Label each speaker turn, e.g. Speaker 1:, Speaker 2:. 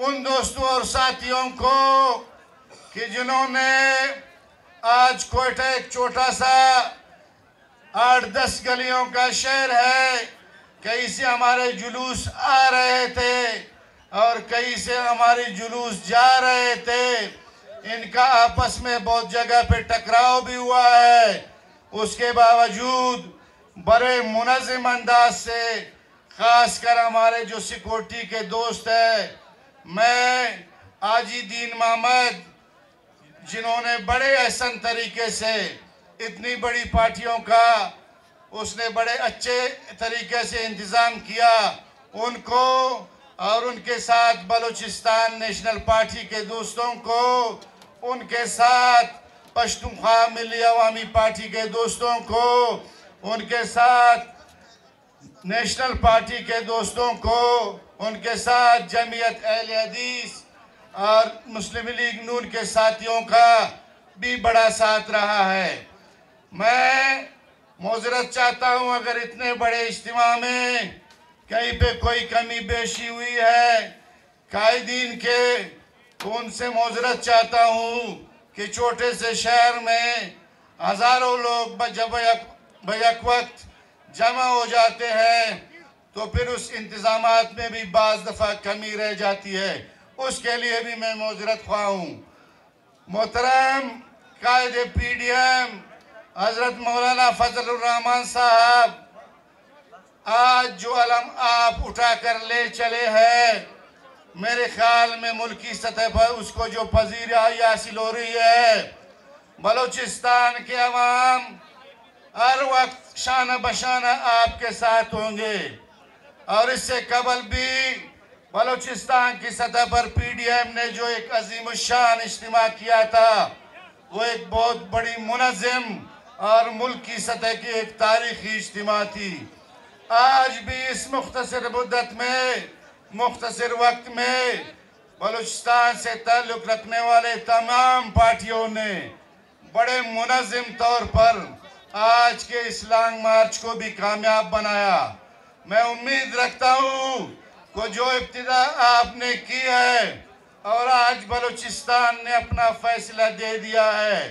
Speaker 1: उन दोस्तों और साथियों को कि जिन्होंने आज कोयटा एक छोटा सा 8-10 गलियों का शहर है, कहीं से हमारे जुलूस आ रहे थे और कहीं से हमारे जुलूस जा रहे थे। इनका आपस में बहुत जगह पे टकराव भी हुआ है। उसके बावजूद बड़े मुनज़्ज़म अंदाज से, खासकर हमारे जो सिक्योरिटी के दोस्त हैं, मैं आजिदीन मोहम्मद, जिन्होंने बड़े एहसन तरीके से इतनी बड़ी पार्टियों का उसने बड़े अच्छे तरीके से इंतज़ाम किया, उनको और उनके साथ बलूचिस्तान नेशनल पार्टी के दोस्तों को, उनके साथ पश्तूनख्वा मिली अवामी पार्टी के दोस्तों को, उनके साथ नेशनल पार्टी के दोस्तों को, उनके साथ जमीयत अहले हदीस और मुस्लिम लीग नून के साथियों का भी बड़ा साथ रहा है। मैं माज़रत चाहता हूं अगर इतने बड़े इज्तिमा में कहीं पे कोई कमी बेशी हुई है कायदीन के, तो उनसे माज़रत चाहता हूं कि छोटे से शहर में हज़ारों लोग जब बैक वक्त जमा हो जाते हैं तो फिर उस इंतज़ामात में भी बाज़ दफ़ा कमी रह जाती है। उसके लिए भी मैं माज़रत ख्वाह हूँ। मोहतरम कायद PDM हज़रत मौलाना फजलुर रहमान साहब, आज जो अलम आप उठा कर ले चले हैं, मेरे ख्याल में मुल्की सतह पर उसको जो पजीराई हासिल हो रही है, बलूचिस्तान के अवाम हर वक्त शाना बशाना आपके साथ होंगे। और इससे कबल भी बलूचिस्तान की सतह पर PDM ने जो एक अजीम शान इज्तिमा किया था, वो एक बहुत बड़ी मुनज़्ज़म और मुल्क की सतह की एक तारीखी इज्तिमा थी। आज भी इस मुख्तसर मुद्दत में, मुख्तसर वक्त में बलूचिस्तान से ताल्लुक़ रखने वाले तमाम पार्टियों ने बड़े मुनज़्ज़म तौर पर आज के इस लॉन्ग मार्च को भी कामयाब बनाया। मैं उम्मीद रखता हूँ कि जो इब्तिदा आपने की है और आज बलूचिस्तान ने अपना फैसला दे दिया है,